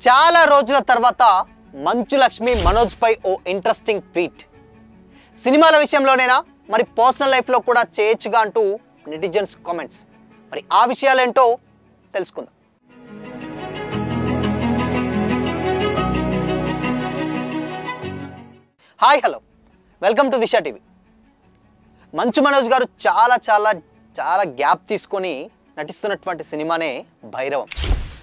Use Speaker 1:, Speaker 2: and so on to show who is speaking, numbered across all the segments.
Speaker 1: చాలా రోజుల తర్వాత మంచు లక్ష్మి మనోజ్ పై ఓ ఇంట్రెస్టింగ్ ట్వీట్. సినిమాల విషయంలోనేనా మరి పర్సనల్ లైఫ్లో కూడా చేయొచ్చుగా అంటూ నెటిజన్స్ కామెంట్స్. మరి ఆ విషయాలేంటో తెలుసుకుందాం. Hi hello, welcome to Disha TV. Manchu Manoj గారు చాలా చాలా చాలా గ్యాప్ తీసుకొని నటిస్తున్నటువంటి సినిమానే భైరవం.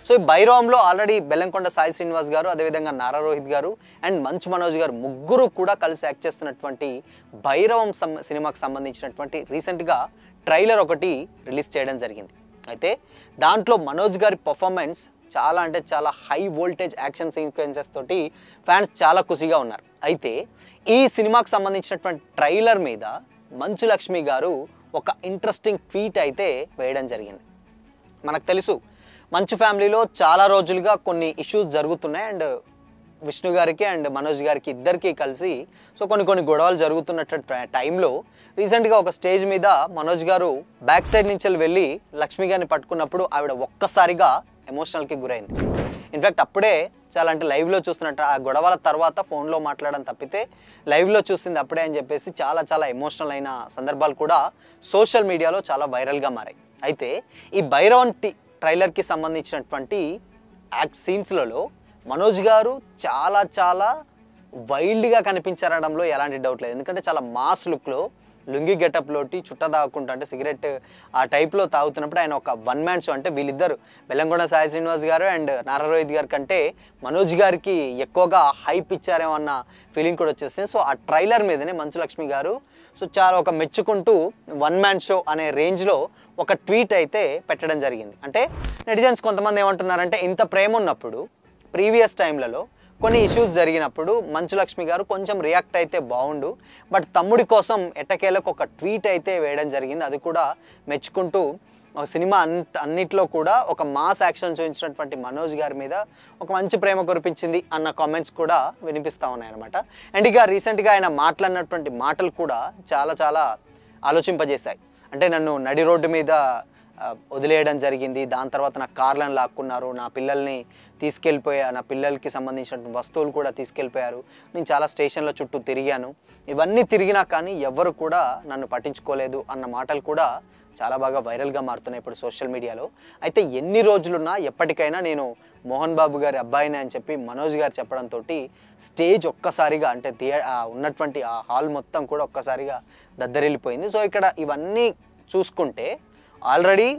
Speaker 1: సో ఈ భైరవంలో ఆల్రెడీ బెల్లంకొండ సాయి శ్రీనివాస్ గారు, అదేవిధంగా నారా రోహిత్ గారు అండ్ మంచు మనోజ్ గారు ముగ్గురు కూడా కలిసి యాక్ట్ చేస్తున్నటువంటి భైరవం సినిమాకి సంబంధించినటువంటి రీసెంట్గా ట్రైలర్ ఒకటి రిలీజ్ చేయడం జరిగింది. అయితే దాంట్లో మనోజ్ గారి పర్ఫార్మెన్స్ చాలా అంటే చాలా హై వోల్టేజ్ యాక్షన్ సీక్వెన్సెస్ తోటి ఫ్యాన్స్ చాలా ఖుషిగా ఉన్నారు. అయితే ఈ సినిమాకి సంబంధించినటువంటి ట్రైలర్ మీద మంచు లక్ష్మి గారు ఒక ఇంట్రెస్టింగ్ ట్వీట్ అయితే వేయడం జరిగింది. మనకు తెలుసు మంచు ఫ్యామిలీలో చాలా రోజులుగా కొన్ని ఇష్యూస్ జరుగుతున్నాయి అండ్ విష్ణు గారికి అండ్ మనోజ్ గారికి ఇద్దరికి కలిసి కొన్ని గొడవలు జరుగుతున్నటువంటి టైంలో రీసెంట్గా ఒక స్టేజ్ మీద మనోజ్ గారు బ్యాక్ సైడ్ నుంచి వెళ్ళి లక్ష్మి గారిని పట్టుకున్నప్పుడు ఆవిడ ఒక్కసారిగా ఎమోషనల్కి గురైంది. ఇన్ఫ్యాక్ట్ అప్పుడే చాలా అంటే లైవ్లో చూస్తున్నట్టు ఆ గొడవల తర్వాత ఫోన్లో మాట్లాడడం తప్పితే లైవ్లో చూసింది అప్పుడే అని చెప్పేసి చాలా చాలా ఎమోషనల్ అయిన సందర్భాలు కూడా సోషల్ మీడియాలో చాలా వైరల్గా మారాయి. అయితే ఈ భైరవన్ ట్రైలర్కి సంబంధించినటువంటి సీన్స్లలో మనోజ్ గారు చాలా చాలా వైల్డ్గా కనిపించడంలో ఎలాంటి డౌట్ లేదు. ఎందుకంటే చాలా మాస్ లుక్లో లుంగి గెటప్లోటి చుట్ట తాగుకుంటూ అంటే సిగరెట్ ఆ టైప్లో తాగుతున్నప్పుడు ఆయన ఒక వన్ మ్యాన్ షో. అంటే వీళ్ళిద్దరు బెల్లంకొండ సాయి శ్రీనివాస్ గారు అండ్ నారా రోహిత్ గారి కంటే మనోజ్ గారికి ఎక్కువగా హైప్ ఇచ్చారేమో అన్న ఫీలింగ్ కూడా వచ్చేసింది. సో ఆ ట్రైలర్ మీదనే మంచు లక్ష్మి గారు చాలా ఒక మెచ్చుకుంటూ వన్ మ్యాన్ షో అనే రేంజ్లో ఒక ట్వీట్ అయితే పెట్టడం జరిగింది. అంటే నెటిజన్స్ కొంతమంది ఏమంటున్నారంటే ఇంత ప్రేమ ఉన్నప్పుడు ప్రీవియస్ టైంలలో కొన్ని ఇష్యూస్ జరిగినప్పుడు మంచు లక్ష్మి గారు కొంచెం రియాక్ట్ అయితే బాగుండు, బట్ తమ్ముడి కోసం ఎట్టకేలకు ఒక ట్వీట్ అయితే వేయడం జరిగింది. అది కూడా మెచ్చుకుంటూ సినిమా అన్నిట్లో కూడా ఒక మాస్ యాక్షన్ చూపించినటువంటి మనోజ్ గారి మీద ఒక మంచి ప్రేమ కురిపించింది అన్న కామెంట్స్ కూడా వినిపిస్తూ ఉన్నాయన్నమాట. అండ్ ఇక రీసెంట్గా ఆయన మాట్లాడినటువంటి మాటలు కూడా చాలా చాలా ఆలోచింపజేశాయి. అంటే నన్ను నడి రోడ్డు మీద వదిలేయడం జరిగింది, దాని తర్వాత నా కార్లను లాక్కున్నారు, నా పిల్లల్ని నా పిల్లలకి సంబంధించిన వస్తువులు కూడా తీసుకెళ్ళిపోయారు, నేను చాలా స్టేషన్ల చుట్టూ తిరిగాను, ఇవన్నీ తిరిగినా కానీ ఎవరు కూడా నన్ను పట్టించుకోలేదు అన్న మాటలు కూడా చాలా బాగా వైరల్గా మారుతున్నాయి ఇప్పుడు సోషల్ మీడియాలో. అయితే ఎన్ని రోజులున్నా ఎప్పటికైనా నేను మోహన్ బాబు గారి అబ్బాయిని అని చెప్పి మనోజ్ గారు చెప్పడంతో స్టేజ్ ఒక్కసారిగా అంటే ఉన్నటువంటి ఆ హాల్ మొత్తం కూడా ఒక్కసారిగా దద్దరిల్లిపోయింది. సో ఇక్కడ ఇవన్నీ చూసుకుంటే ఆల్రెడీ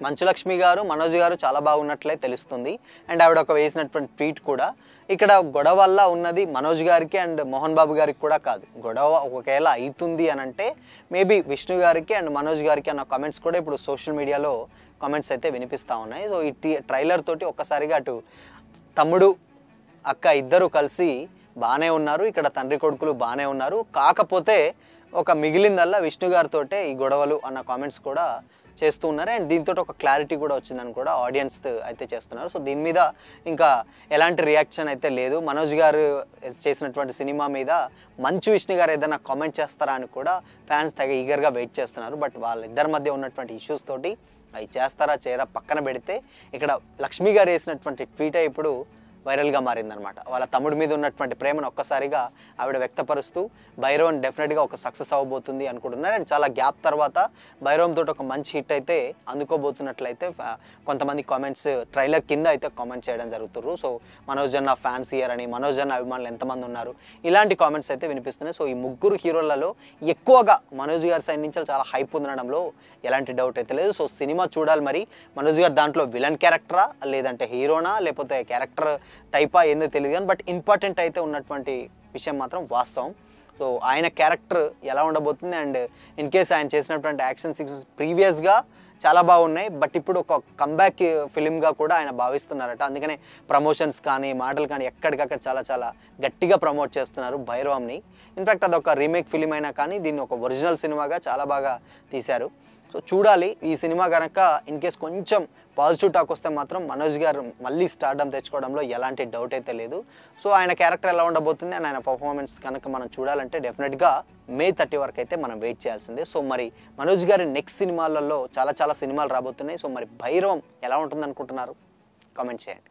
Speaker 1: మంచు లక్ష్మి గారు మనోజ్ గారు చాలా బాగున్నట్లే తెలుస్తుంది. అండ్ ఆవిడ ఒక వేసినటువంటి ట్వీట్ కూడా ఇక్కడ గొడవ వల్ల ఉన్నది మనోజ్ గారికి అండ్ మోహన్ బాబు గారికి కూడా కాదు, గొడవ ఒకవేళ అవుతుంది అని అంటే మేబీ విష్ణు గారికి అండ్ మనోజ్ గారికి అన్న కామెంట్స్ కూడా ఇప్పుడు సోషల్ మీడియాలో కామెంట్స్ అయితే వినిపిస్తూ ఉన్నాయి. సో ఈ ట్రైలర్ తోటి ఒక్కసారిగా అటు తమ్ముడు అక్క ఇద్దరు కలిసి బాగానే ఉన్నారు, ఇక్కడ తండ్రి కొడుకులు బాగానే ఉన్నారు, కాకపోతే ఒక మిగిలిందల్లా విష్ణు గారితోటే ఈ గొడవలు అన్న కామెంట్స్ కూడా చేస్తూ ఉన్నారు. అండ్ దీంతో ఒక క్లారిటీ కూడా వచ్చిందని కూడా ఆడియన్స్ అయితే చేస్తున్నారు. సో దీని మీద ఇంకా ఎలాంటి రియాక్షన్ అయితే లేదు. మనోజ్ గారు చేసినటువంటి సినిమా మీద మంచు విష్ణు గారు ఏదైనా కామెంట్ చేస్తారా అని కూడా ఫ్యాన్స్ తెగ ఈగర్గా వెయిట్ చేస్తున్నారు. బట్ వాళ్ళిద్దరి మధ్య ఉన్నటువంటి ఇష్యూస్ తోటి అవి చేస్తారా చేయరా పక్కన పెడితే ఇక్కడ లక్ష్మి గారు వేసినటువంటి ట్వీటే ఇప్పుడు వైరల్గా మారిందనమాట. వాళ్ళ తమ్ముడి మీద ఉన్నటువంటి ప్రేమను ఒక్కసారిగా ఆవిడ వ్యక్తపరుస్తూ భైరవన్ డెఫినెట్గా ఒక సక్సెస్ అవ్వబోతుంది అనుకుంటున్నారు. అండ్ చాలా గ్యాప్ తర్వాత భైరవం తోటి ఒక మంచి హిట్ అయితే అందుకోబోతున్నట్లయితే కొంతమంది కామెంట్స్ ట్రైలర్ కింద అయితే కామెంట్ చేయడం జరుగుతున్నారు. సో మనోజ్ అన్న ఫ్యాన్స్ ఇయర్ అని, మనోజ్ అన్న అభిమానులు ఎంతమంది ఉన్నారు, ఇలాంటి కామెంట్స్ అయితే వినిపిస్తున్నాయి. సో ఈ ముగ్గురు హీరోలలో ఎక్కువగా మనోజ్ గారి సైడ్ నుంచి చాలా హైప్ పొందడంలో ఎలాంటి డౌట్ అయితే లేదు. సో సినిమా చూడాలి మరి మనోజ్ గారు దాంట్లో విలన్ క్యారెక్టరా లేదంటే హీరోనా లేకపోతే క్యారెక్టర్ టైపా ఏందో తెలియదు కానీ బట్ ఇంపార్టెంట్ అయితే ఉన్నటువంటి విషయం మాత్రం వాస్తవం. సో ఆయన క్యారెక్టర్ ఎలా ఉండబోతుంది అండ్ ఇన్ కేస్ ఆయన చేసినటువంటి యాక్షన్ సీక్వెన్స్ ప్రీవియస్గా చాలా బాగున్నాయి, బట్ ఇప్పుడు ఒక కంబ్యాక్ ఫిలింగా కూడా ఆయన భావిస్తున్నారట. అందుకనే ప్రమోషన్స్ కానీ మాటలు కానీ ఎక్కడికక్కడ చాలా చాలా గట్టిగా ప్రమోట్ చేస్తున్నారు భైరవంని. ఇన్ఫ్యాక్ట్ అదొక రీమేక్ ఫిలిం అయినా కానీ దీన్ని ఒక ఒరిజినల్ సినిమాగా చాలా బాగా తీశారు. సో చూడాలి ఈ సినిమా కనుక ఇన్ కేస్ కొంచెం పాజిటివ్ టాక్ వస్తే మాత్రం మనోజ్ గారు మళ్ళీ స్టార్డమ్ తెచ్చుకోవడంలో ఎలాంటి డౌట్ అయితే లేదు. సో ఆయన క్యారెక్టర్ ఎలా ఉండబోతుంది అండ్ ఆయన పర్ఫార్మెన్స్ కనుక మనం చూడాలంటే డెఫినెట్గా May 30 వరకు అయితే మనం వెయిట్ చేయాల్సిందే. సో మరి మనోజ్ గారి నెక్స్ట్ సినిమాలలో చాలా సినిమాలు రాబోతున్నాయి. సో మరి భైరవం ఎలా ఉంటుంది అనుకుంటున్నారు? కామెంట్ చేయండి.